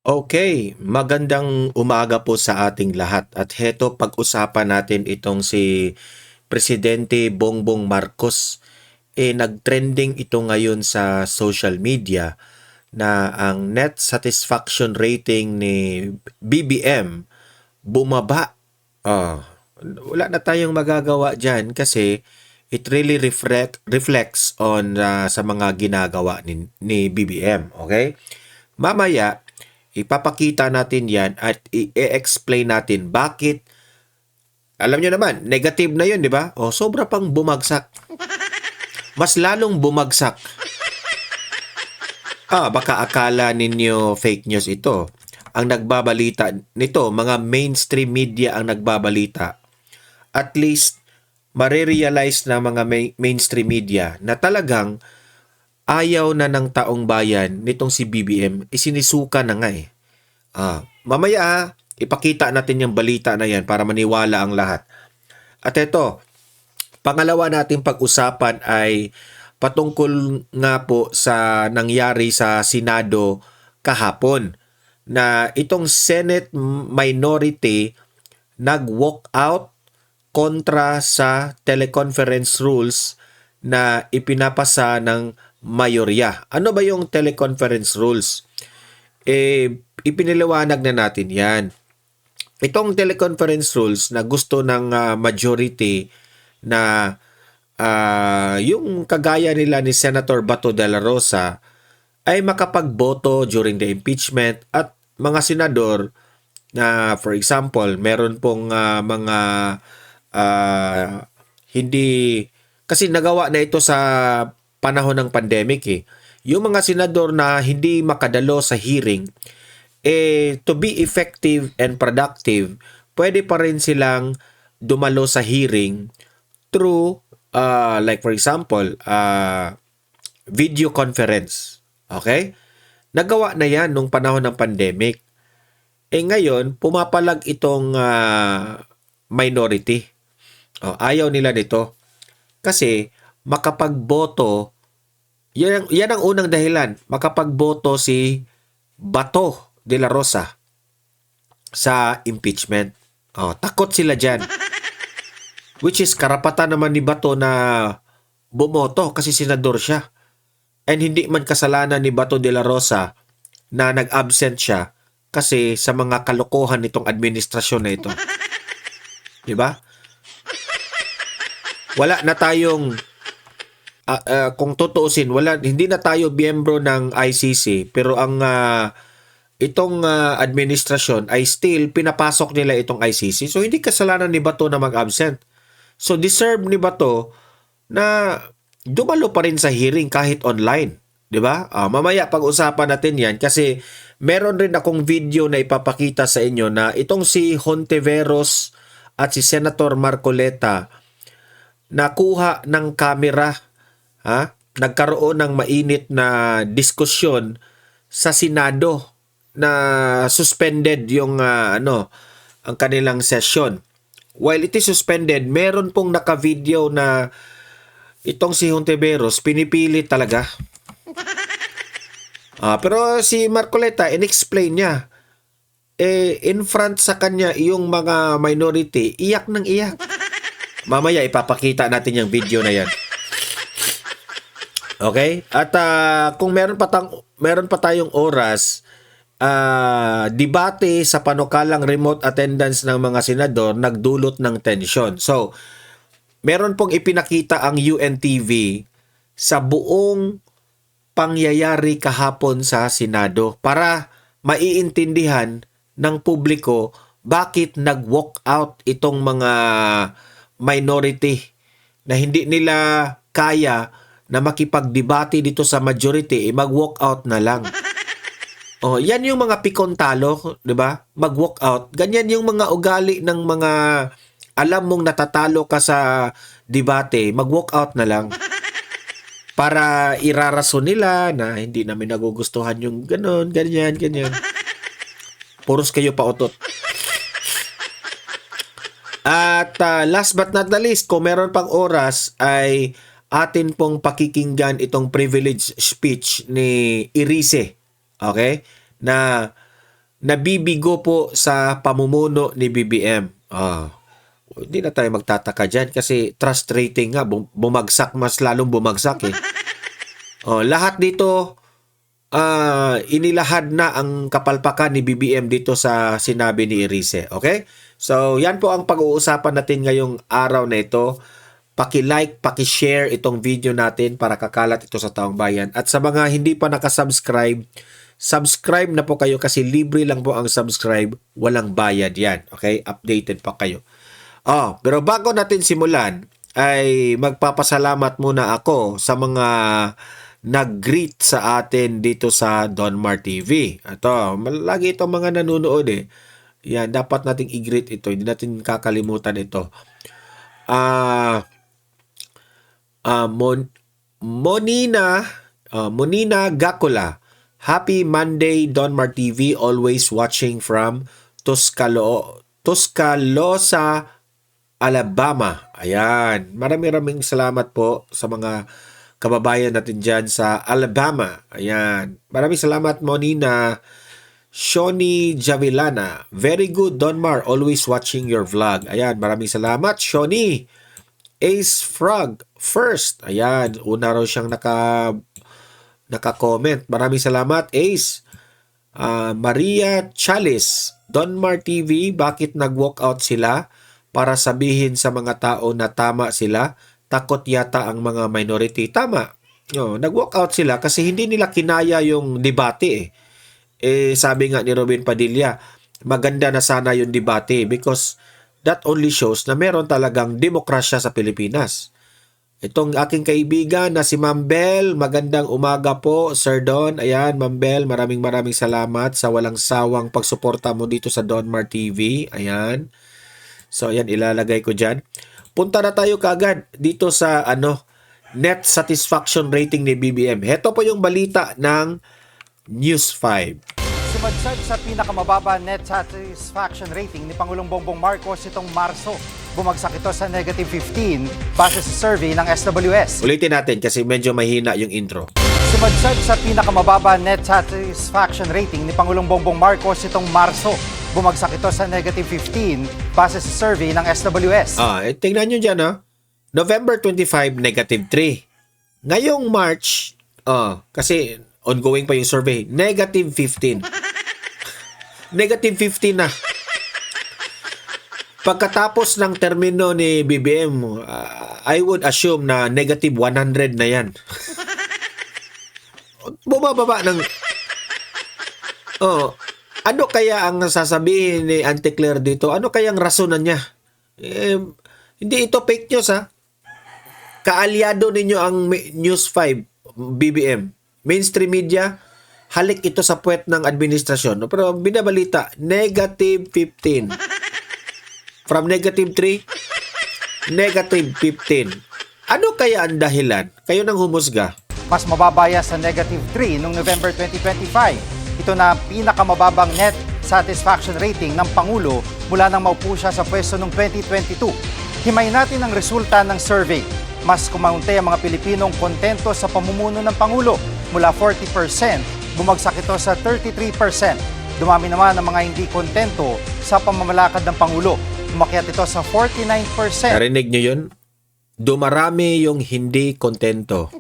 Okay, magandang umaga po sa ating lahat at heto pag-usapan natin itong si Presidente Bongbong Marcos. Nag-trending ito ngayon sa social media na ang net satisfaction rating ni BBM bumaba. Ah, wala na tayong magagawa diyan kasi it really reflects on sa mga ginagawa ni BBM, okay? Mamaya, ipapakita natin yan at i-explain natin bakit. Alam nyo naman, negative na yun, di ba? O, sobra pang bumagsak. Mas lalong bumagsak. Baka akala ninyo fake news ito. Ang nagbabalita nito, mga mainstream media ang nagbabalita. At least, marirealize na mga mainstream media na talagang ayaw na ng taong bayan nitong si BBM, isinisuka na nga eh. Mamaya ipakita natin yung balita na yan para maniwala ang lahat. At ito, pangalawa nating pag-usapan ay patungkol nga po sa nangyari sa Senado kahapon na itong Senate minority nag-walk out kontra sa teleconference rules na ipinapasa ng mayorya. Ano ba yung teleconference rules? Ipiniliwanag na natin yan. Itong teleconference rules na gusto ng majority na yung kagaya nila ni Senator Bato de la Rosa ay makapagboto during the impeachment at mga senador na for example meron pong mga hindi kasi nagawa na ito sa panahon ng pandemic eh. Yung mga senador na hindi makadalo sa hearing to be effective and productive, pwede pa rin silang dumalo sa hearing through like for example, video conference. Okay? Nagawa na yan nung panahon ng pandemic. Ngayon, pumapalag itong minority. Ayaw nila nito. Kasi makapagboto, yan ang unang dahilan, makapagboto si Bato de la Rosa sa impeachment. Takot sila dyan. Which is karapatan naman ni Bato na bumoto kasi senador siya. And hindi man kasalanan ni Bato de la Rosa na nag-absent siya kasi sa mga kalokohan nitong administrasyon na ito. Diba? Wala na tayong kung tutuusin, hindi na tayo miyembro ng ICC pero ang itong administrasyon ay still pinapasok nila itong ICC. So hindi kasalanan ni Bato na mag-absent. So deserve ni Bato na dumalo pa rin sa hearing kahit online. 'Di ba? Mamaya pag-usapan natin 'yan kasi meron rin akong video na ipapakita sa inyo na itong si Hontiveros at si Senator Marcoleta nakuha ng camera, nagkaroon ng mainit na diskusyon sa Senado na suspended yung ang kanilang session. While it is suspended, meron pong naka-video na itong si Hontiveros pinipili talaga. Pero si Marcoleta inexplain niya. In front sa kanya yung mga minority, iyak ng iyak. Mamaya ipapakita natin yung video na yan. Okay? At kung meron pa tayong oras, debate sa panukalang remote attendance ng mga senador nagdulot ng tensyon. So, meron pong ipinakita ang UNTV sa buong pangyayari kahapon sa Senado para maiintindihan ng publiko bakit nag-walk out itong mga minority na hindi nila kaya na makipagdebate dito sa majority, mag-walk out na lang. Yan yung mga pikontalo, 'di ba? Mag-walk out. Ganyan yung mga ugali ng mga alam mong natatalo ka sa debate, mag-walk out na lang. Para irarason nila na hindi namin nagugustuhan yung ganon, ganyan. Puros kayo pautot. At last but not the least, kung meron pang oras ay atin pong pakikinggan itong privilege speech ni Irice. Okay? Na nabibigo po sa pamumuno ni BBM. Hindi na tayo magtataka dyan kasi trust rating nga, bumagsak, mas lalong bumagsak eh. Lahat dito, inilahad na ang kapalpakan ni BBM dito sa sinabi ni Erice. Okay? So, yan po ang pag-uusapan natin ngayong araw na ito. Paki-like, paki-share itong video natin para kakalat ito sa taong bayan. At sa mga hindi pa nakasubscribe, subscribe na po kayo kasi libre lang po ang subscribe. Walang bayad yan. Okay? Updated pa kayo. Pero bago natin simulan, ay magpapasalamat muna ako sa mga nag-greet sa atin dito sa Donmar TV. Lagi itong mga nanonood eh. Yan, dapat nating i-greet ito. Hindi natin kakalimutan ito. Monina Gakula. Happy Monday, Donmar TV. Always watching from Tuscaloosa, Alabama. Ayan. Maraming salamat po sa mga kababayan natin dyan sa Alabama. Ayan. Maraming salamat, Monina. Shoni Javilana. Very good, Donmar. Always watching your vlog. Ayan. Maraming salamat, Shoni. Ace Frog. First. Ayan. Una raw siyang naka-comment. Maraming salamat, Ace. Maria Chalice. Donmar TV. Bakit nag-walkout sila? Para sabihin sa mga tao na tama sila? Takot yata ang mga minority. Tama. Nag-walk out sila kasi hindi nila kinaya yung debate sabi nga ni Robin Padilla, maganda na sana yung debate because that only shows na meron talagang demokrasya sa Pilipinas. Itong aking kaibigan na si Ma'am Bel, magandang umaga po, Sir Don. Ayan, Ma'am Bel, maraming salamat sa walang sawang pagsuporta mo dito sa Donmar TV. Ayan. So, ayan, ilalagay ko dyan. Punta na tayo kaagad dito sa net satisfaction rating ni BBM. Heto po yung balita ng News 5. Sumadsad sa pinakamababa net satisfaction rating ni Pangulong Bongbong Marcos itong Marso. Bumagsak ito sa negative 15 base sa survey ng SWS. Ulitin natin kasi medyo mahina yung intro. Sumadsad sa pinakamababa net satisfaction rating ni Pangulong Bongbong Marcos itong Marso. Bumagsak ito sa negative 15 base sa survey ng SWS. Tingnan nyo dyan November 25, negative 3. Ngayong March, kasi ongoing pa yung survey, negative 15. Negative 15 na. Pagkatapos ng termino ni BBM, I would assume na negative 100 na yan. Bumababa ng... ano kaya ang sasabihin ni Auntie Claire dito? Ano kayang rasonan niya? Hindi ito fake news Kaalyado ninyo ang News 5, BBM. Mainstream media, halik ito sa puwet ng administrasyon. Pero binabalita, negative 15. From negative 3, negative 15. Ano kaya ang dahilan? Kayo nang humusga. Mas mababaya sa negative 3 noong November 2025. Ito na pinakamababang net satisfaction rating ng Pangulo mula nang maupo siya sa pwesto noong 2022. Himay natin ang resulta ng survey. Mas kumaunti ang mga Pilipinong kontento sa pamumuno ng Pangulo. Mula 40%, bumagsak ito sa 33%. Dumami naman ang mga hindi kontento sa pamamalakad ng Pangulo. Umakyat ito sa 49%. Narinig nyo yun? Dumarami yung hindi kontento.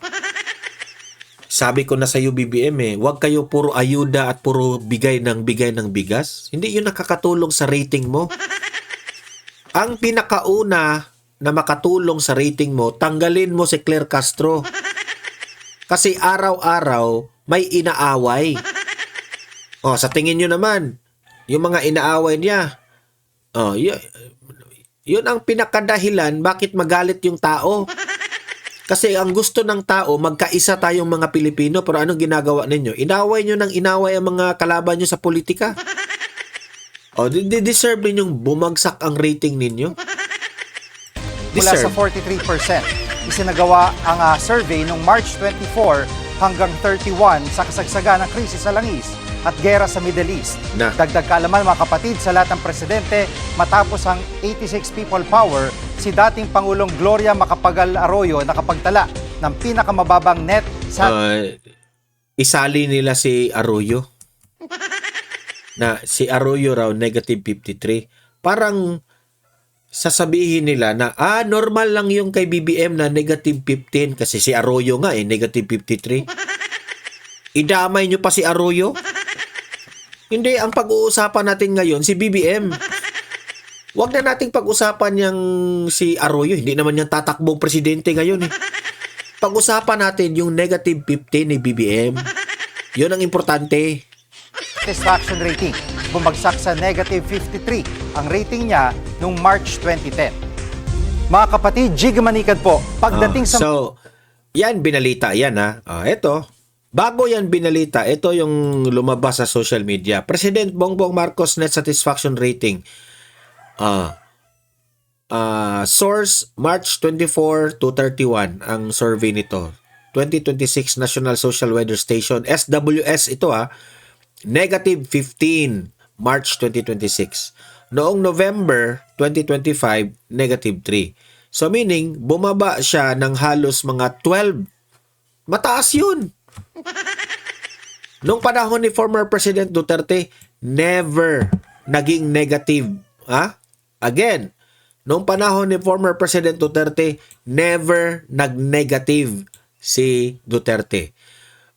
Sabi ko na sa iyo, BBM huwag kayo puro ayuda at puro bigay ng bigas. Hindi yun nakakatulong sa rating mo. Ang pinakauna na makatulong sa rating mo, tanggalin mo si Claire Castro. Kasi araw-araw may inaaway. Sa tingin nyo naman, yung mga inaaway niya, yun ang pinakadahilan bakit magalit yung tao. Kasi ang gusto ng tao, magkaisa tayong mga Pilipino, pero anong ginagawa ninyo? Inaway nyo ng inaway ang mga kalaban nyo sa politika. Deserve ninyong bumagsak ang rating ninyo. Mula sa 43%. Isinagawa ang survey noong March 24 hanggang 31 sa kasagsagan ng krisis sa langis at gera sa Middle East. Dagdag kaalaman mga kapatid sa lahat ng presidente matapos ang 86 people power, si dating Pangulong Gloria Macapagal Arroyo nakapagtala ng pinakamababang net sa... isali nila si Arroyo. na si Arroyo raw negative 53. Parang sasabihin nila na normal lang yung kay BBM na negative 15 kasi si Arroyo nga negative 53. Idamay nyo pa si Arroyo? Hindi, ang pag-uusapan natin ngayon si BBM. Huwag na nating pag-usapan yung si Arroyo. Hindi naman yung tatakbong presidente ngayon eh. Pag-usapan natin yung negative 15 ni BBM. Yun ang importante. Satisfaction rating. Bumagsak sa negative 53 ang rating niya noong March 2010. Mga kapatid, Jig Manikad po, pagdating sa... So, yan binalita yan ha. Ito, bago yan binalita, ito yung lumabas sa social media. President Bongbong Marcos net satisfaction rating. Source March 24 to 31 ang survey nito. 2026 National Social Weather Station, SWS ito negative 15 March 2026. Noong November 2025, negative 3. So meaning, bumaba siya ng halos mga 12. Mataas yun. Noong panahon ni former President Duterte, never naging negative. Again, noong panahon ni former President Duterte, never nag-negative si Duterte.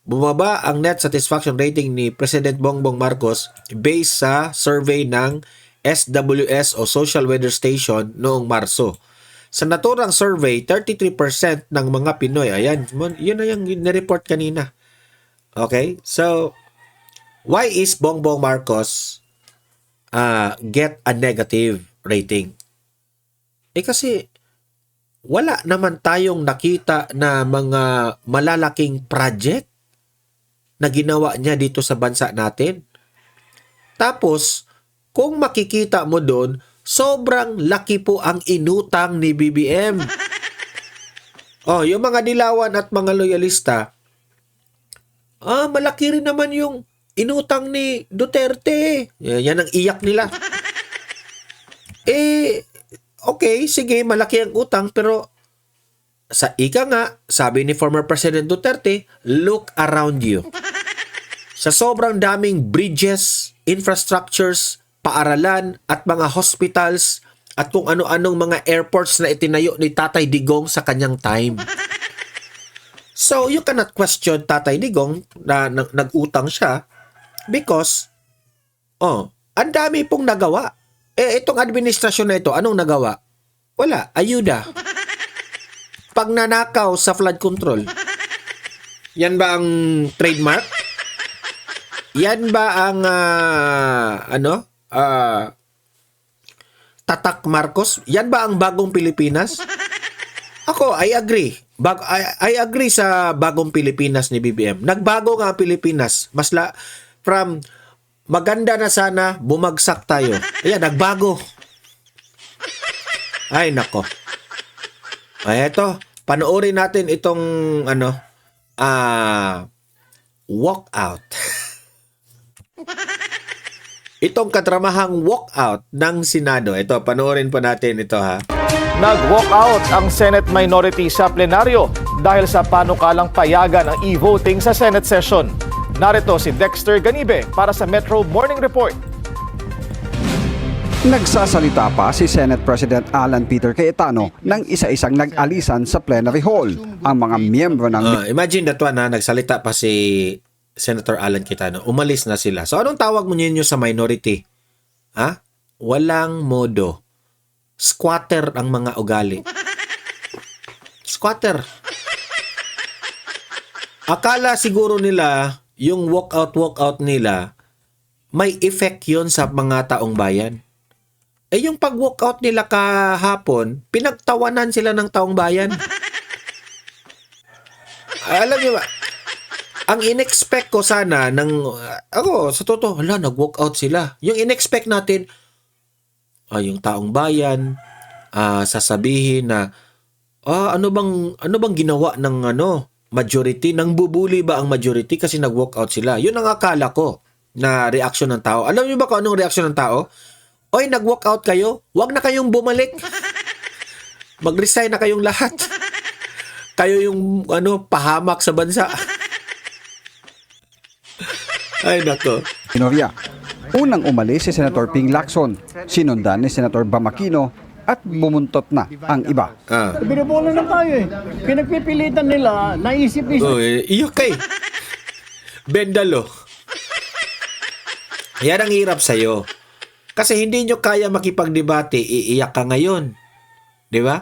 Bumaba ang net satisfaction rating ni President Bongbong Marcos based sa survey ng SWS o Social Weather Station noong Marso. Sa naturang survey, 33% ng mga Pinoy, ayan, yun na yung nireport kanina. Okay? So, why is Bongbong Marcos get a negative rating? Kasi wala naman tayong nakita na mga malalaking project na ginawa niya dito sa bansa natin. Tapos, kung makikita mo doon, sobrang laki po ang inutang ni BBM. Yung mga dilawan at mga loyalista, malaki rin naman yung inutang ni Duterte. Yan ang iyak nila. Okay, sige, malaki ang utang, pero sa ika nga, sabi ni former President Duterte, look around you. Sa sobrang daming bridges, infrastructures, paaralan, at mga hospitals, at kung ano-anong mga airports na itinayo ni Tatay Digong sa kanyang time. So, you cannot question Tatay Digong na nag-utang siya because, ang dami pong nagawa. Itong administrasyon na ito, anong nagawa? Wala, ayuda. Pagnanakaw sa flood control. Yan ba ang trademark? Yan ba ang Tatak Marcos? Yan ba ang bagong Pilipinas? Ako, I agree. I agree sa bagong Pilipinas ni BBM. Nagbago nga ang Pilipinas. From maganda na sana, bumagsak tayo. Ayan, nagbago. Ay, nako. Eto, panoorin natin itong walkout. Itong katramahang walkout ng Senado. Ito, panoorin po natin ito ha. Nag-walkout ang Senate minority sa plenaryo dahil sa panukalang payagan ang e-voting sa Senate session. Narito si Dexter Ganibe para sa Metro Morning Report. Nagsasalita pa si Senate President Alan Peter Cayetano nang isa-isang nag-alisan sa plenary hall. Ang mga miyembro ng... Imagine that one nagsalita pa si Senator Alan Cayetano. Umalis na sila. So anong tawag mo ninyo sa minority? Walang modo. Squatter ang mga ugali. Squatter. Akala siguro nila yung walkout nila may effect yon sa mga taong bayan. Yung pag-walkout nila kahapon, pinagtawanan sila ng taong bayan. Alam niyo ba, ang in-expect ko sana ako, sa totoo, nag-walkout sila. Yung in-expect natin, yung taong bayan, sasabihin na, ano bang ginawa ng majority? Nang bubuli ba ang majority kasi nag-walkout sila? Yun ang akala ko na reaksyon ng tao. Alam niyo ba kung anong reaksyon ng tao? Oy, nag-walkout kayo? Huwag na kayong bumalik. Mag-resign na kayong lahat. Kayo yung pahamak sa bansa. Ay, nako. minorya. Unang umalis si Senator Ping Lacson, sinundan ni Senator Bam Aquino at bumuntot na ang iba. Binubola na tayo eh. Pinagpipilitan nila, naisip-isip. Iyok kay. Bendalo. Yan ang hirap sa'yo. Kasi hindi nyo kaya makipagdebate, iiyak ka ngayon. Di ba?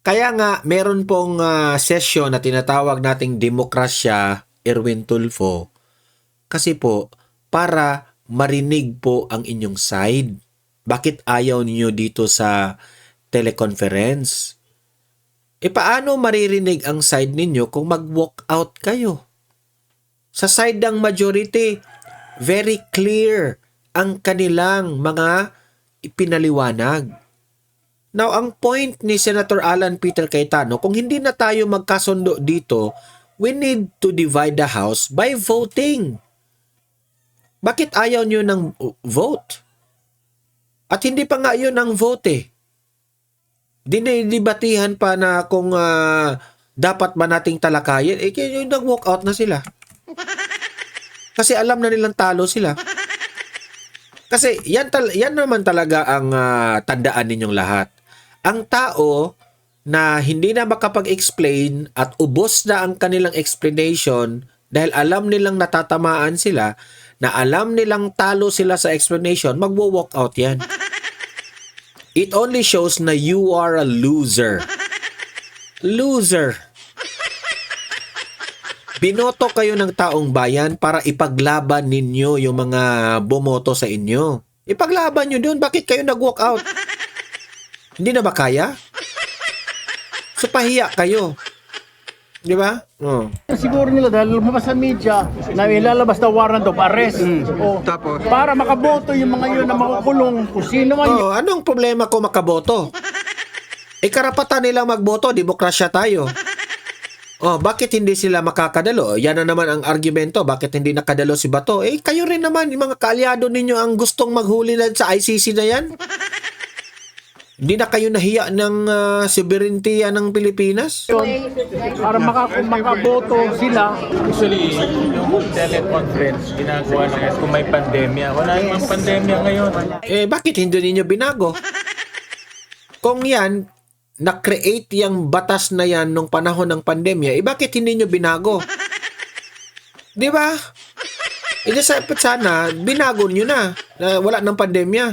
Kaya nga, meron pong session na tinatawag nating Demokrasya, Erwin Tulfo. Kasi po, para marinig po ang inyong side. Bakit ayaw niyo dito sa teleconference? Paano maririnig ang side ninyo kung mag-walk out kayo? Sa side ng majority, very clear ang kanilang mga ipinaliwanag. Now, ang point ni Senator Alan Peter Cayetano, kung hindi na tayo magkasundo dito, we need to divide the House by voting. Bakit ayaw nyo ng vote? At hindi pa nga yun ang vote eh. Dinidebatihan pa na kung dapat ba nating talakayin, yung nag-walk out na sila. Kasi alam na nilang talo sila. Kasi yan naman talaga ang tandaan ninyong lahat. Ang tao na hindi na makapag-explain at ubos na ang kanilang explanation dahil alam nilang natatamaan sila, na alam nilang talo sila sa explanation, magwo-walk out yan. It only shows na you are a loser. Loser. Binoto kayo ng taong bayan para ipaglaban ninyo yung mga bumoto sa inyo. Ipaglaban nyo doon. Bakit kayo nag-walk out? Hindi na ba kaya? So, pahiya kayo. Di ba? Oh. Siguro nila dahil lumabas sa media na ilalabas na warrant of arrest. Tapos? Para makaboto yung mga yun na makukulong kung sino man yun. Anong problema kung makaboto? Karapatan nilang magboto. Demokrasya tayo. Bakit hindi sila makakadalo? Yan na naman ang argumento. Bakit hindi nakadalo si Bato? Kayo rin naman, yung mga kaalyado ninyo ang gustong maghuli na sa ICC na yan. Hindi na kayo nahiya ng sovereignty ng Pilipinas? Para makaboto sila. Actually, yung teleconference, ginagawa na kung may pandemya. Wala yung pandemya ngayon. Bakit hindi ninyo binago? Kung yan, na-create yung batas na yan nung panahon ng pandemya, bakit hindi nyo binago? Di ba? Dapat sana, binago nyo na wala ng pandemya.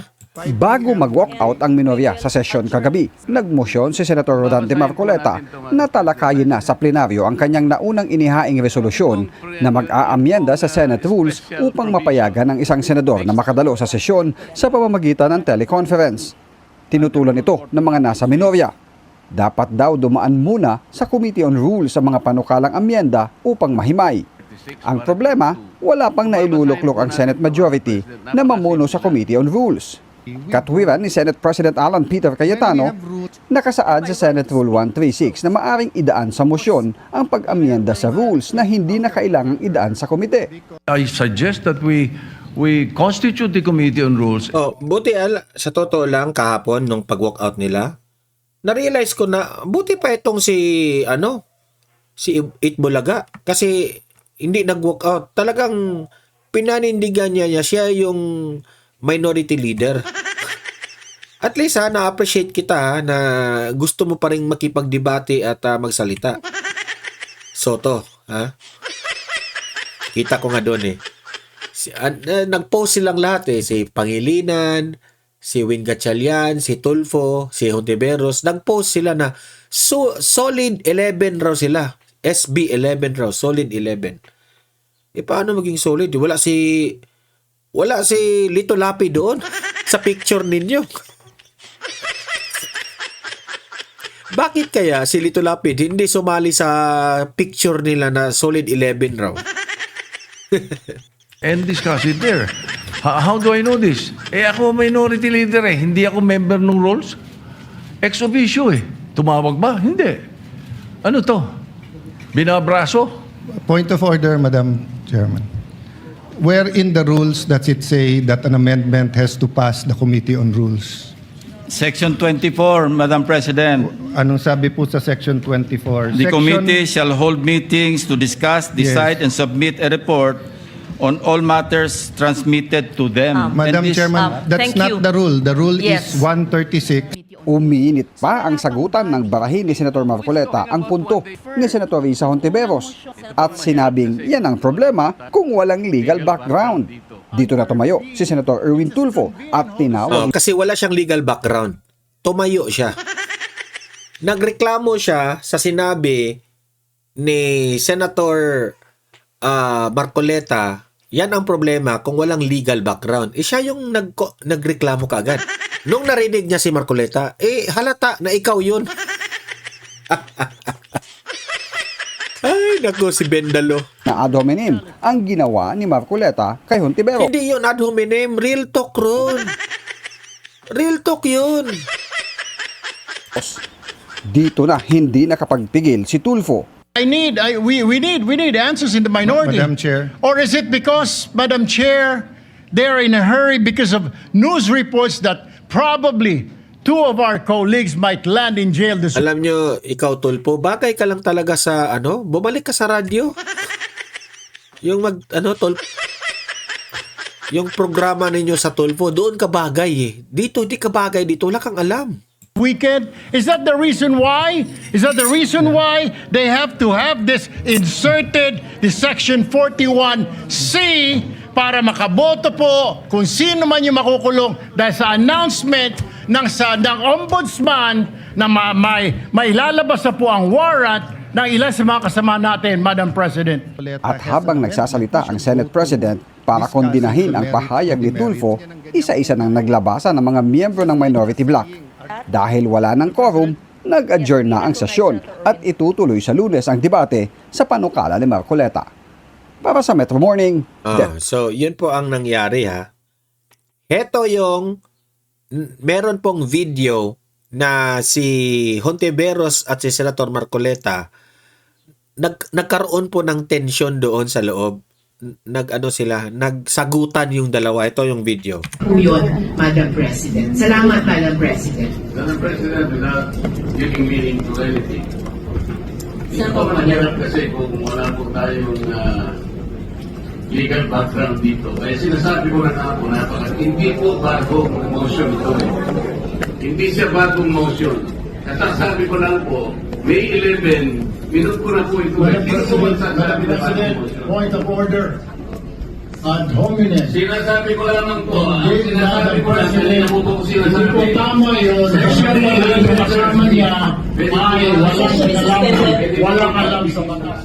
Bago mag-walk out ang minorya sa sesyon kagabi, nagmosyon si Senator Rodante Marcoleta na talakayin na sa plenaryo ang kanyang naunang inihaing resolusyon na mag-aamyenda sa Senate rules upang mapayagan ang isang senador na makadalo sa sesyon sa pamamagitan ng teleconference. Tinutulan ito ng mga nasa minorya. Dapat daw dumaan muna sa Committee on Rules sa mga panukalang amyenda upang mahimay. Ang problema, wala pang nailuluklok ang Senate majority na mamuno sa Committee on Rules. Katwiran ni Senate President Alan Peter Cayetano, nakasaad sa Senate Rule 136 na maaring idaan sa motion ang pag-amyenda sa rules na hindi na kailangang idaan sa komite. I suggest that we constitute the Committee on Rules. Buti sa totoo lang kahapon nung pag-walk out nila, na-realize ko na buti pa itong si Itbulaga kasi hindi nag-walk out. Talagang pinanindigan niya siya yung minority leader. At least na-appreciate kita na gusto mo pa rin makipagdebate at magsalita. Soto, Kita ko nga doon nag-post silang lahat si Pangilinan, si Wing Gatchalian, si Tulfo, si Hontiveros, nag-post sila na solid 11 raw sila. SB 11 raw, solid 11. Paano maging solid? Wala si Lito Lapi doon sa picture ninyo. Bakit kaya si Lito Lapid hindi sumali sa picture nila na solid 11 raw? And discuss it there. How do I know this? Ako minority leader hindi ako member ng rules. Ex officio Tumawag ba? Hindi. Ano to? Binabraso? Point of order, Madam Chairman. Where in the rules does it say that an amendment has to pass the Committee on Rules? Section 24, Madam President. Anong sabi po sa Section 24? The committee shall hold meetings to discuss, decide, and submit a report on all matters transmitted to them. Madam And this- Chairman, that's thank not you. the rule. The rule Yes. is 136. Umiinit pa ang sagutan ng barahin ni Senator Marcoleta ang punto ni Senator Risa Hontiveros at sinabing yan ang problema kung walang legal background. Dito na tumayo si Senator Erwin Tulfo at tinawag Kasi wala siyang legal background. Tumayo siya. Nagreklamo siya sa sinabi ni Senator Marcoleta. Yan ang problema kung walang legal background. Siya yung nagreklamo kaagad. Nung narinig niya si Marcoleta, halata na ikaw yun. Ay, naku, si Bendalo. na ad hominem ang ginawa ni Marcoleta kay Hontiveros. Hindi yun ad hominem, real talk ron. Real talk yun. Dito na hindi nakapagpigil si Tulfo. We need answers in the minority. Madam Chair. Or is it because, Madam Chair, they're in a hurry because of news reports that probably two of our colleagues might land in jail this week? Alam nyo, ikaw Tulpo, bagay ka lang talaga sa bumalik ka sa radyo. Yung Tulpo. Yung programa ninyo sa Tulpo, doon ka bagay eh. Dito, di ka bagay dito. Wala kang alam. Weekend? Is that the reason why? Is that the reason why they have to have this inserted, the Section 41C, para makaboto po kung sino man yung makukulong dahil sa announcement ng ombudsman na may lalabas na po ang warrant ng ilan sa mga kasama natin, Madam President. At habang nagsasalita ang Senate President para kondinahin ang pahayag ni Tulfo, isa-isa nang naglabasan ng mga miyembro ng minority bloc. Dahil wala ng quorum, nag-adjourn na ang sesyon at itutuloy sa Lunes ang debate sa panukala ni Marcoleta. Para sa Metro Morning, So, yun po ang nangyari ha. Heto yung meron pong video na si Hontiveros at si Senator Marcoleta nagkaroon po ng tension doon sa loob. Nagsagutan yung dalawa. Ito yung video. po yun, Madam President. Salamat, Madam President. Madam President, without giving meaning to anything. Hindi po mahirap kasi kung wala po tayong legal background dito. Kaya sinasabi ko na nga po, hindi po bagong motion ito eh. Hindi siya bagong motion. Kasasabi ko lang po, May 11, minute ko na po ito. Hindi ko magsasabi na bagong motion. Point of order. Ad hominem. Sinasabi ko lamang po, Hindi, sinasabi ko lang, hindi na po po sinasabi. Hindi po tama yun. Actually, yung kasama niya ay walang alam sa batas.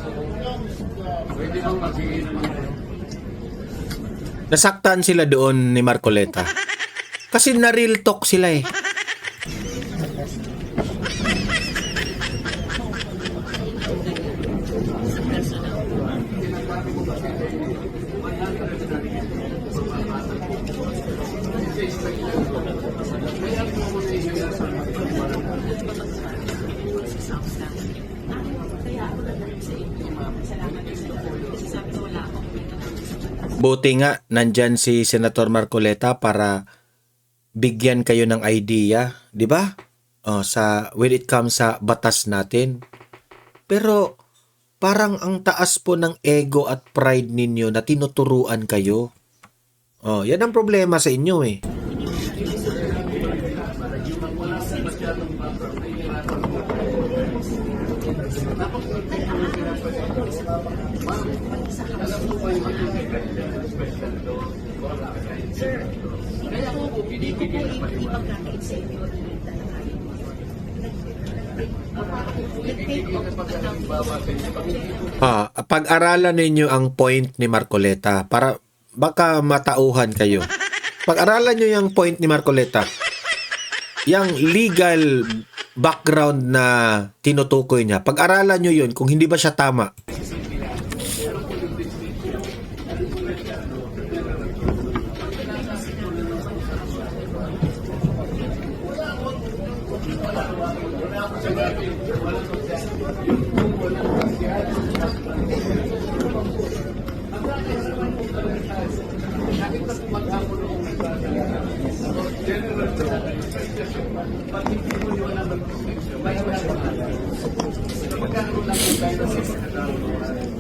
Nasaktan sila doon ni Marcoleta. Kasi na-real talk sila eh. Buti nga, nandyan si Senator Marcoleta para bigyan kayo ng idea, di ba? When it comes sa batas natin. Pero parang ang taas po ng ego at pride ninyo na tinuturuan kayo. Yan ang problema sa inyo eh. Pag-aralan ninyo ang point ni Marcoleta para baka matauhan kayo. Pag-aralan nyo yung point ni Marcoleta. Yung legal background na tinutukoy niya. Pag-aralan nyo yun kung hindi ba siya tama.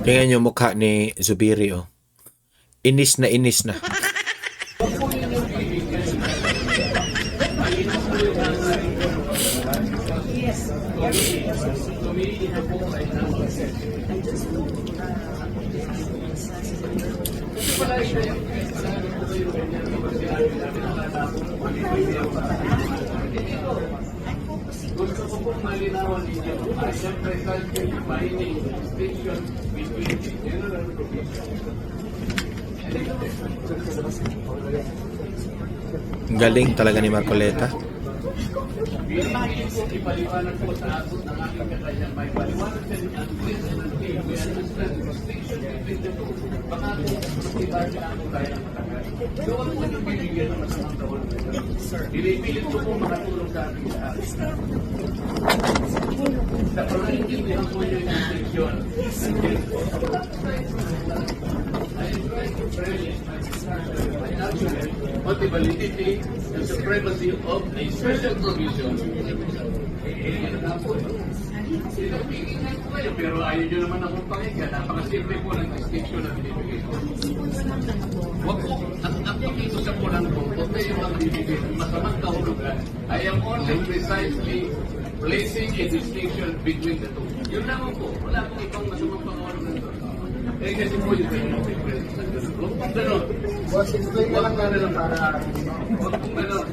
Tingnan yung mukha ni Zubiri oh. Inis na. Gusto ko pong malinawan ninyo. I am precisely defining the distinction between the general provision Ang galing talaga ni Marcoleta. Pilipilis ko ipaliwanag po sa aso ng aking katayang may paliwanag sa inyo at please we understand the distinction between the two. Baka kung iba sila ako tayo ng matagal. So wag mo nyo bibigyan ng masamang tawag. Pilipilis ko po makatulong sa ating lahat. Sa panaintindihan po nyo yung distinction. I am trying to frame my discussion by argument on the validity and supremacy of a special provision. Pinagpiginggan ko kayo, pero ayaw nyo naman akong pakinggan. Napakasimple po ng distinction na binibigay ko. Wag po, ang pakito sa punan ko, huwag kayo magbibigay ng masamang kahulugan. I am only precisely placing a distinction between the two. Yun naman po, wala pong ibang masamang pangahulugan doon. Eh kasi po yung ganyan, may presence ng ganun. Huwag pong ganun. Huwag pong ganun para... Huwag pong ganun.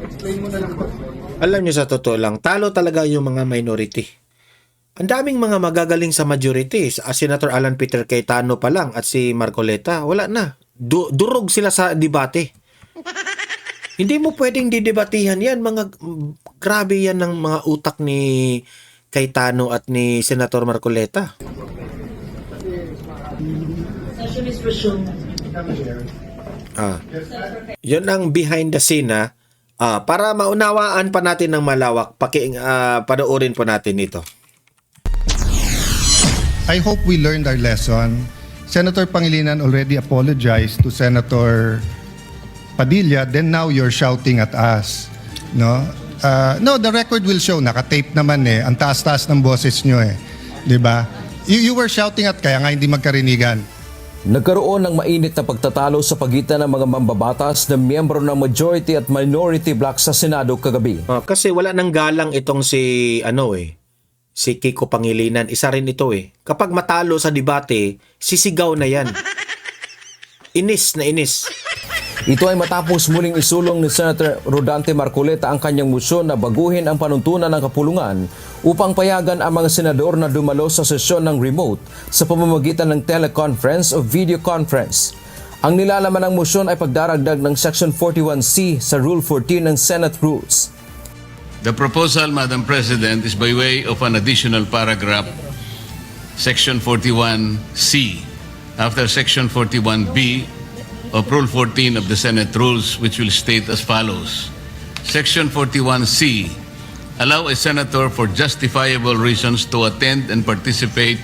Explain mo na lang po. Alam niyo, sa totoo lang, talo talaga yung mga minority. Ang daming mga magagaling sa majority. Senator Alan Peter Cayetano pa lang at si Marcoleta, wala na. Durog sila sa debate. Hindi mo pwedeng didebatihan yan. Grabe yan ng mga utak ni Cayetano at ni Senator Marcoleta. Yun ang behind the scene, ha. Para maunawaan pa natin ng malawak, panoorin po natin ito. I hope we learned our lesson. Senator Pangilinan already apologized to Senator Padilla, then now you're shouting at us. No? No, the record will show, naka-tape naman eh. Ang taas-taas ng boses nyo eh. 'Di ba? You were shouting at kaya nga hindi magkarinigan. Nagkaroon ng mainit na pagtatalo sa pagitan ng mga mambabatas na miyembro ng majority at minority bloc sa Senado kagabi. Kasi wala nang galang itong si Kiko Pangilinan. Isa rin ito eh. Kapag matalo sa debate, sisigaw na yan. Inis na inis. Ito ay matapos muling isulong ni Senator Rodante Marcoleta ang kanyang motion na baguhin ang panuntunan ng kapulungan upang payagan ang mga senador na dumalo sa sesyon ng remote sa pamamagitan ng teleconference o video conference. Ang nilalaman ng motion ay pagdaragdag ng Section 41C sa Rule 14 ng Senate Rules. The proposal, Madam President, is by way of an additional paragraph, Section 41C, after Section 41B of Rule 14 of the Senate Rules, which will state as follows. Section 41C, allow a senator for justifiable reasons to attend and participate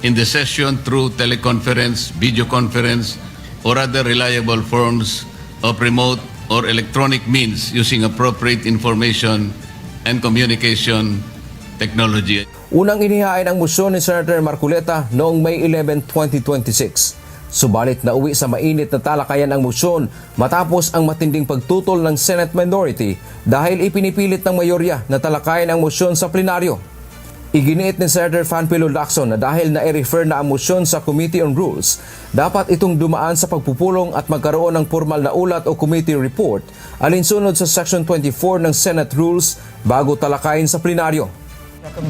in the session through teleconference, video conference, or other reliable forms of remote or electronic means using appropriate information and communication technology. Unang inihain ang motion ni Senator Marcoleta noong May 11, 2026. Subalit nauwi sa mainit na talakayan ang motion matapos ang matinding pagtutol ng Senate minority dahil ipinipilit ng mayorya na talakayan ang motion sa plenaryo. Iginiit ni Senator Fanpilo Lacson na dahil na-refer na ang motion sa Committee on Rules, dapat itong dumaan sa pagpupulong at magkaroon ng formal na ulat o committee report alinsunod sa Section 24 ng Senate Rules bago talakayin sa plenaryo.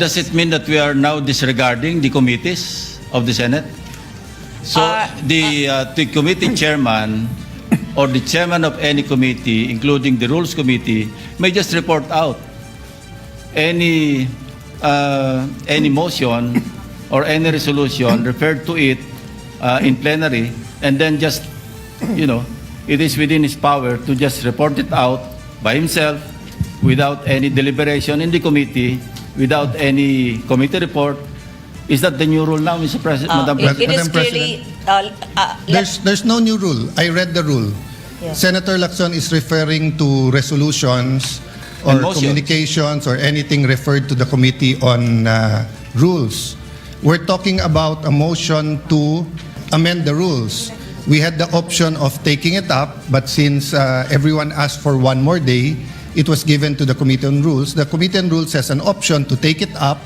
Does it mean that we are now disregarding the committees of the Senate? So the committee chairman or the chairman of any committee, including the Rules Committee, may just report out any motion or any resolution referred to it in plenary, and then just, it is within his power to just report it out by himself without any deliberation in the committee, without any committee report. Is that the new rule now, Mr. President, Madam President? It is clearly... There's no new rule. I read the rule. Yes. Senator Lacson is referring to resolutions or And motions. communications or anything referred to the Committee on Rules. We're talking about a motion to amend the rules. We had the option of taking it up, but since everyone asked for one more day, it was given to the Committee on Rules. The Committee on Rules has an option to take it up.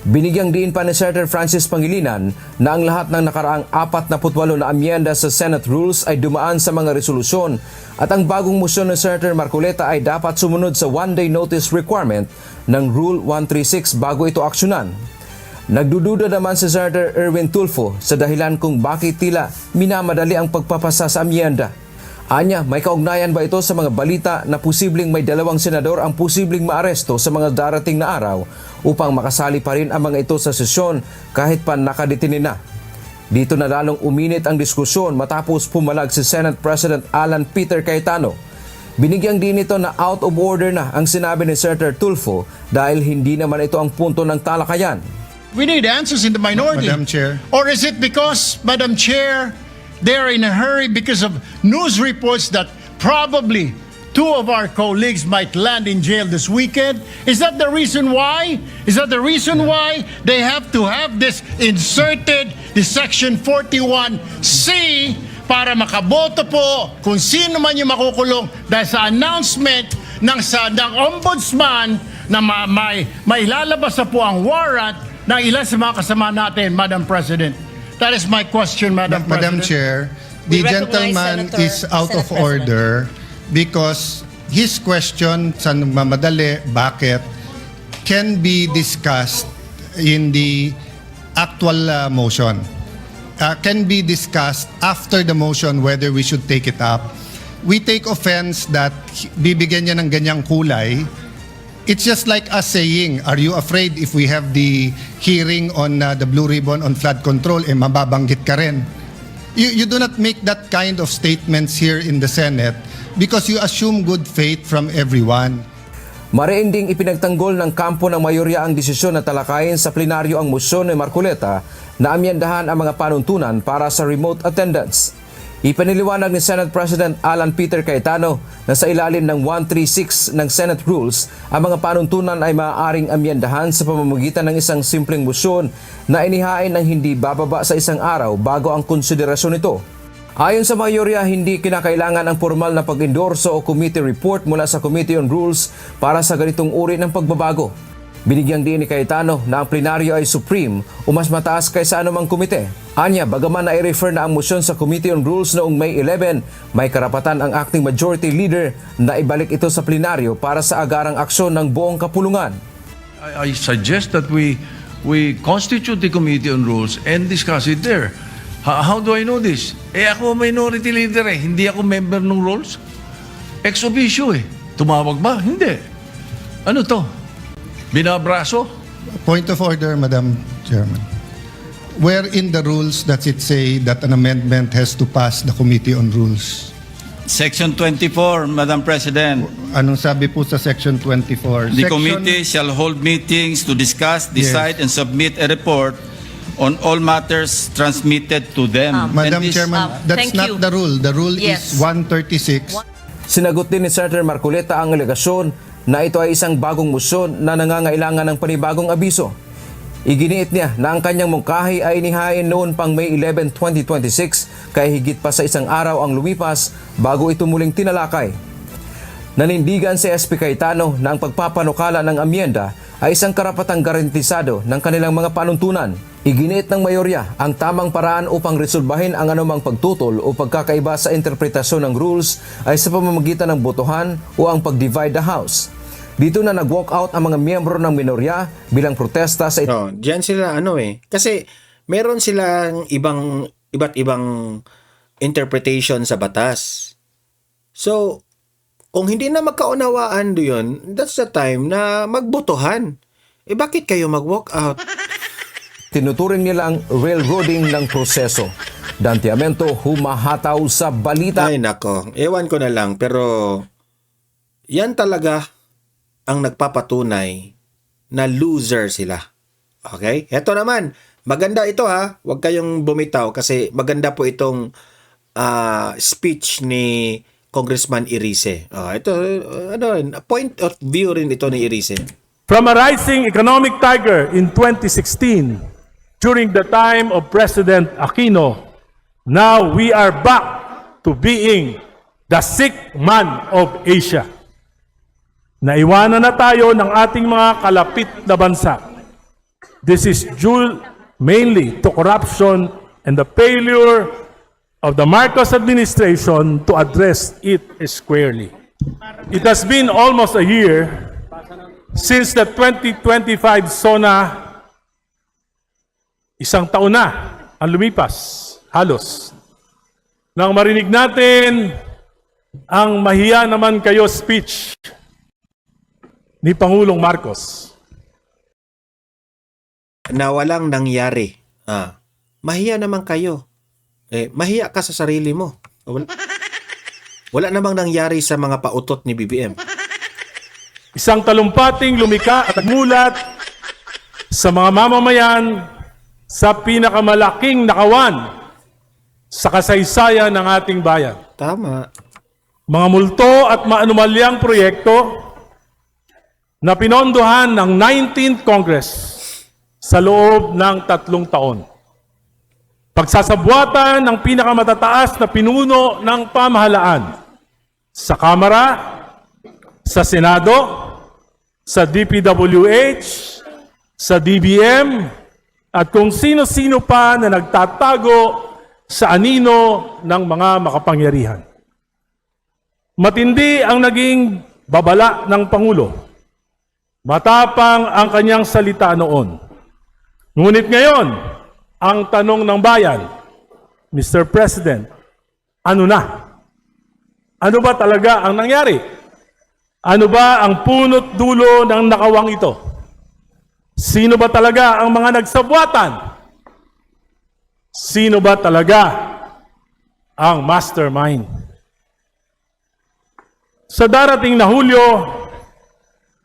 Binigyang diin pa ni Senator Francis Pangilinan na ang lahat ng nakaraang 48 na amyenda sa Senate Rules ay dumaan sa mga resolusyon at ang bagong motion ng Senator Marcoleta ay dapat sumunod sa one-day notice requirement ng Rule 136 bago ito aksyonan. Nagdududa naman si Senator Erwin Tulfo sa dahilan kung bakit tila minamadali ang pagpapasa sa amyenda. Anya, may kaugnayan ba ito sa mga balita na posibleng may 2 senador ang posibleng maaresto sa mga darating na araw upang makasali pa rin ang mga ito sa sesyon kahit pa nakadetinin na? Dito na lalong uminit ang diskusyon matapos pumalag si Senate President Alan Peter Cayetano. Binigyang din ito na out of order na ang sinabi ni Senator Tulfo dahil hindi naman ito ang punto ng talakayan. We need answers in the minority. Madam Chair. Or is it because, Madam Chair, they're in a hurry because of news reports that probably 2 of our colleagues might land in jail this weekend? Is that the reason why? Is that the reason why they have to have this inserted, the Section 41C, para makaboto po kung sino man yung makukulong dahil sa announcement ng ombudsman na may lalabas na po ang warrant ng ilan sa mga kasama natin, Madam President. That is my question, Madam Madam President. Chair, the gentleman is out of order because his question sa nagmamadali, bakit, can be discussed in the actual motion. Can be discussed after the motion whether we should take it up. We take offense that bibigyan niya ng ganyang kulay. It's just like us saying, are you afraid if we have the hearing on the Blue Ribbon on flood control, mababanggit ka rin? You do not make that kind of statements here in the Senate because you assume good faith from everyone. Mariinding ipinagtanggol ng kampo ng mayorya ang desisyon na talakayin sa plenaryo ang motion ni Marcoleta na amyendahan ang mga panuntunan para sa remote attendance. Ipaniliwanag ni Senate President Alan Peter Cayetano na sa ilalim ng 136 ng Senate Rules, ang mga panuntunan ay maaaring amyendahan sa pamamagitan ng isang simpleng motion na inihain ng hindi bababa sa isang araw bago ang konsiderasyon nito. Ayon sa mayorya, hindi kinakailangan ang formal na pag-endorso o committee report mula sa Committee on Rules para sa ganitong uri ng pagbabago. Binigyang din ni Cayetano na ang plenaryo ay supreme o mas mataas kaysa anumang komite. Anya, bagaman na i-refer na ang motion sa Committee on Rules noong May 11, may karapatan ang acting majority leader na ibalik ito sa plenaryo para sa agarang aksyon ng buong kapulungan. I suggest that we constitute the Committee on Rules and discuss it there. How do I know this? Ako minority leader hindi ako member ng rules. Ex officio Tumawag ba? Hindi. Ano to? Binabraso? Point of order, Madam Chairman. Where in the rules does it say that an amendment has to pass the Committee on Rules? Section 24, Madam President. Anong sabi po sa Section 24? The committee shall hold meetings to discuss, decide, and submit a report on all matters transmitted to them. Madam And this- Chairman, that's not the rule. The rule is 136. Sinagot din ni Senator Marcoleta ang alegasyon na ito ay isang bagong motion na nangangailangan ng panibagong abiso. Iginiit niya na ang kanyang mungkahi ay inihain noon pang May 11, 2026 kaya higit pa sa isang araw ang lumipas bago ito muling tinalakay. Nanindigan si SP Cayetano na ang pagpapanukala ng amyenda ay isang karapatang garantisado ng kanilang mga panuntunan. Iginiit ng mayorya ang tamang paraan upang resolbahin ang anumang pagtutol o pagkakaiba sa interpretasyon ng rules ay sa pamamagitan ng botohan o ang pag-divide the House. Dito na nag-walk out ang mga miyembro ng minorya bilang protesta sa ito. Diyan sila kasi meron silang iba't ibang interpretation sa batas. So, kung hindi na magkaunawaan doon, that's the time na magbotohan. Bakit kayo mag-walk out? Tinuturing nilang railroading ng proseso. Dante Amento, humahataw sa balita. Ay nako, ewan ko na lang, pero yan talaga ang nagpapatunay na loser sila. Okay? Eto naman, maganda ito ha. Huwag kayong bumitaw kasi maganda po itong speech ni Congressman Irice. Ito, point of view rin ito ni Irice. From a rising economic tiger in 2016, during the time of President Aquino, now we are back to being the sick man of Asia. Naiwanan na tayo ng ating mga kalapit na bansa. This is due mainly to corruption and the failure of the Marcos administration to address it squarely. It has been almost a year since the 2025 SONA. Isang taon na ang lumipas, halos. Nang marinig natin ang mahiya naman kayo speech ni Pangulong Marcos. Na walang nangyari. Mahiya naman kayo. Mahiya ka sa sarili mo. Wala namang nangyari sa mga pautot ni BBM. Isang talumpating lumika at mulat sa mga mamamayan sa pinakamalaking nakawan sa kasaysayan ng ating bayan. Tama. Mga multo at maanumalyang proyekto na pinondohan ng 19th Congress sa loob ng 3 taon. Pagsasabwatan ng pinakamatataas na pinuno ng pamahalaan sa Kamara, sa Senado, sa DPWH, sa DBM, at kung sino-sino pa na nagtatago sa anino ng mga makapangyarihan. Matindi ang naging babala ng Pangulo. Matapang ang kanyang salita noon. Ngunit ngayon, ang tanong ng bayan, Mr. President, ano na? Ano ba talaga ang nangyari? Ano ba ang punot dulo ng nakawang ito? Sino ba talaga ang mga nagsabwatan? Sino ba talaga ang mastermind? Sa darating na Hulyo,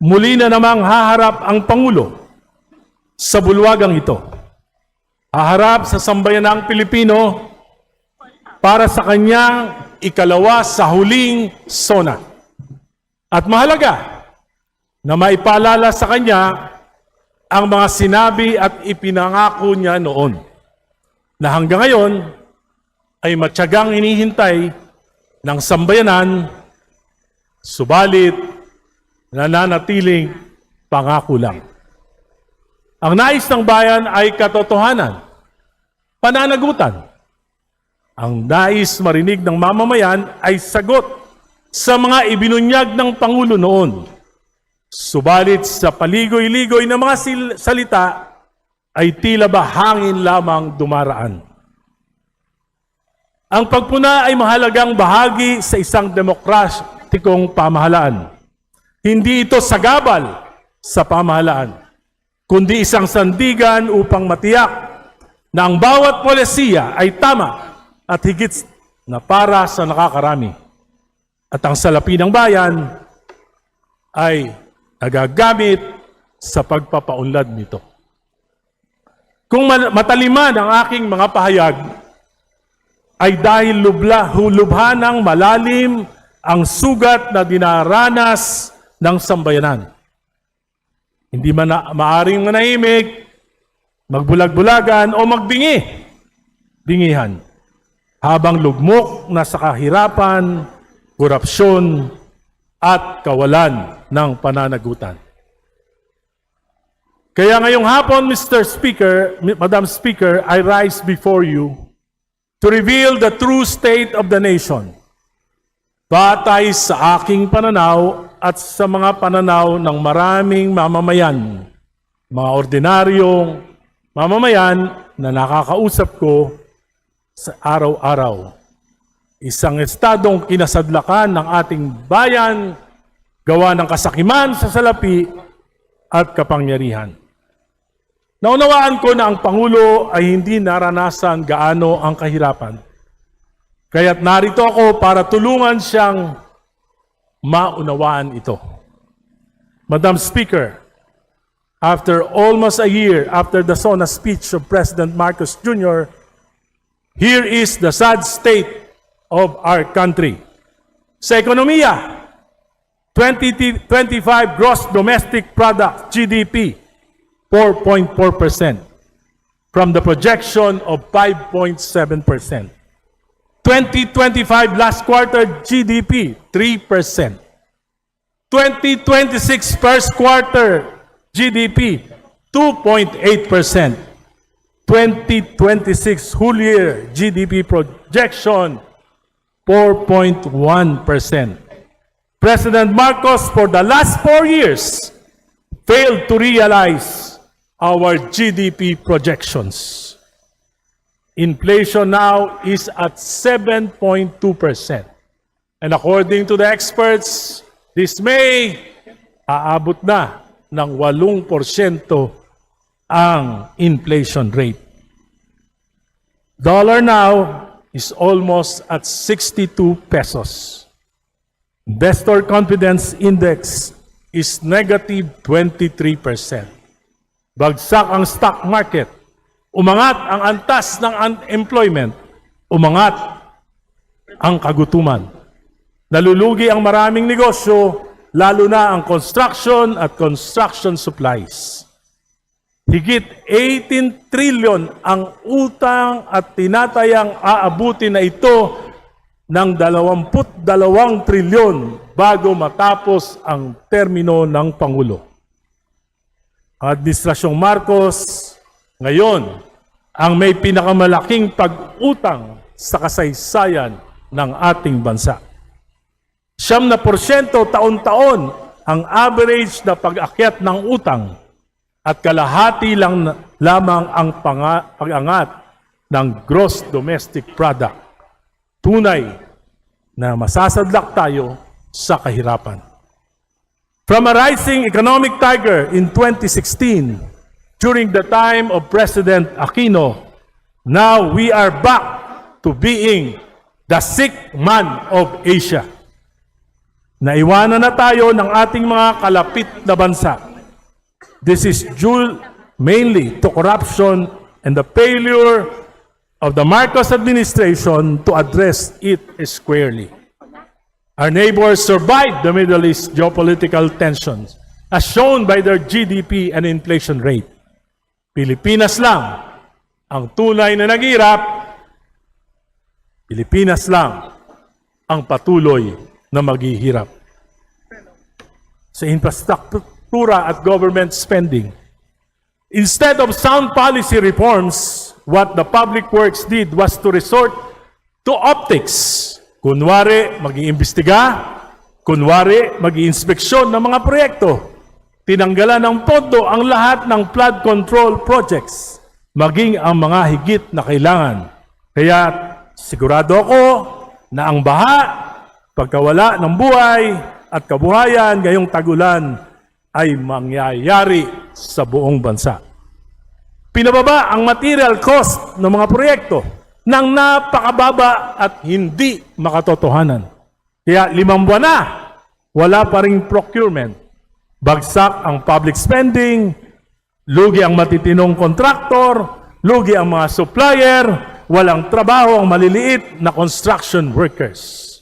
muli na namang haharap ang Pangulo sa bulwagang ito. Haharap sa sambayanang Pilipino para sa kanyang ikalawa sa huling SONA. At mahalaga na maipaalala sa kanya ang mga sinabi at ipinangako niya noon na hanggang ngayon ay matyagang hinihintay ng sambayanan, subalit nananatiling pangako lang. Ang nais ng bayan ay katotohanan, pananagutan. Ang nais marinig ng mamamayan ay sagot sa mga ibinunyag ng Pangulo noon. Subalit sa paligoy-ligoy na mga salita ay tila ba hangin lamang dumaraan. Ang pagpuna ay mahalagang bahagi sa isang demokratikong pamahalaan. Hindi ito sagabal sa pamahalaan, kundi isang sandigan upang matiyak na ang bawat polisiya ay tama at higit na para sa nakakarami. At ang salapi ng bayan ay nagagamit sa pagpapaunlad nito. Kung mataliman ang aking mga pahayag, ay dahil lubha ng malalim ang sugat na dinaranas ng sambayanan. Hindi man maaring manahimik, magbulag-bulagan o magbingi-bingihan habang lugmok na sa kahirapan, korupsyon at kawalan ng pananagutan. Kaya ngayong hapon, Mr. Speaker, Madam Speaker, I rise before you to reveal the true state of the nation, batay sa aking pananaw at sa mga pananaw ng maraming mamamayan, mga ordinaryong mamamayan na nakakausap ko sa araw-araw. Isang estadong kinasadlakan ng ating bayan, gawa ng kasakiman sa salapi at kapangyarihan. Naunawaan ko na ang Pangulo ay hindi naranasan gaano ang kahirapan. Kaya't narito ako para tulungan siyang maunawaan ito. Madam Speaker, after almost a year after the SONA speech of President Marcos Jr., here is the sad state of our country. Sa ekonomiya, 2025 gross domestic product, GDP, 4.4%. from the projection of 5.7%. 2025 last quarter GDP, 3%. 2026 first quarter GDP, 2.8%. 2026 whole year GDP projection, 4.1%. President Marcos, for the last 4 years, failed to realize our GDP projections. Inflation now is at 7.2%. And according to the experts, this May, aabot na ng 8% ang inflation rate. Dollar now is almost at 62 pesos. Investor confidence index is negative 23%. Bagsak ang stock market. Umangat ang antas ng unemployment. Umangat ang kagutuman. Nalulugi ang maraming negosyo, lalo na ang construction at construction supplies. Higit 18 trillion ang utang at tinatayang aabutin na ito ng 22 trilyon bago matapos ang termino ng Pangulo. Ang Administrasyong Marcos ngayon ang may pinakamalaking pag-utang sa kasaysayan ng ating bansa. 9% taon-taon ang average na pag-akyat ng utang at kalahati lang lamang ang pag-angat ng gross domestic product. Tunay na masasadlak tayo sa kahirapan. From a rising economic tiger in 2016, during the time of President Aquino, now we are back to being the sick man of Asia. Naiwanan na tayo ng ating mga kalapit na bansa. This is due mainly to corruption and the failure of the Marcos administration to address it squarely. Our neighbors survived the Middle East geopolitical tensions, as shown by their GDP and inflation rate. Pilipinas lang ang tunay na naghirap. Pilipinas lang ang patuloy na maghihirap. Sa infrastruktura at government spending, instead of sound policy reforms, what the public works did was to resort to optics. Kunwari, mag-iimbestiga. Kunwari, mag-iinspeksyon ng mga proyekto. Tinanggalan ng pondo ang lahat ng flood control projects, maging ang mga higit na kailangan. Kaya sigurado ako na ang baha, pagkawala ng buhay at kabuhayan ngayong tagulan ay mangyayari sa buong bansa. Pinababa ang material cost ng mga proyekto ng napakababa at hindi makatotohanan. Kaya 5 buwan na, wala pa ring procurement. Bagsak ang public spending, lugi ang matitinong kontraktor, lugi ang mga supplier, walang trabaho ang maliliit na construction workers.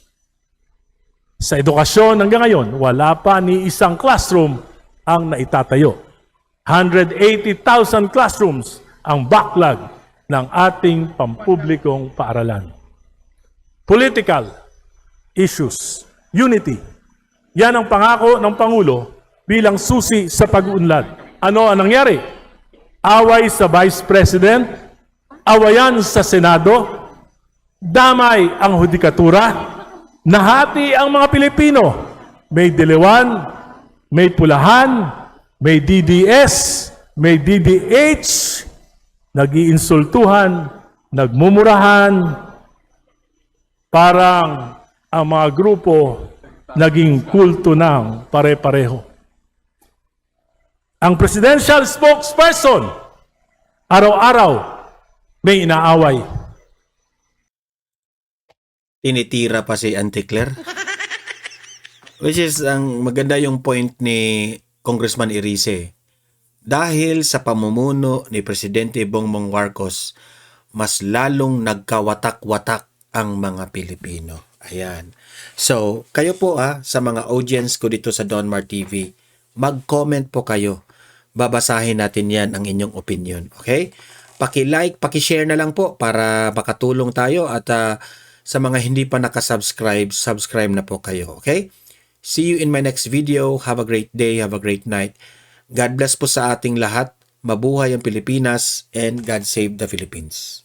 Sa edukasyon hanggang ngayon, wala pa ni isang classroom ang naitatayo. 180,000 classrooms ang backlog ng ating pampublikong paaralan. Political issues, unity. Yan ang pangako ng Pangulo bilang susi sa pag-uunlad. Ano ang nangyari? Away sa Vice President, awayan sa Senado, damay ang hudikatura, nahati ang mga Pilipino. May dilawan, may pulahan, may DDS, may DDH, nag-iinsultuhan, nagmumurahan, parang ang mga grupo naging kulto ng pare-pareho. Ang presidential spokesperson, araw-araw may inaaway. Tinitira pa si Auntie Claire. Which is, ang maganda yung point ni Congressman Irice. Dahil sa pamumuno ni Presidente Bongbong Marcos, mas lalong nagkawatak-watak ang mga Pilipino. Ayan. So, kayo po sa mga audience ko dito sa Donmar TV, mag-comment po kayo. Babasahin natin yan ang inyong opinion. Okay? paki-like, paki-share na lang po para makatulong tayo at sa mga hindi pa nakasubscribe, subscribe na po kayo. Okay? See you in my next video. Have a great day. Have a great night. God bless po sa ating lahat. Mabuhay ang Pilipinas and God save the Philippines.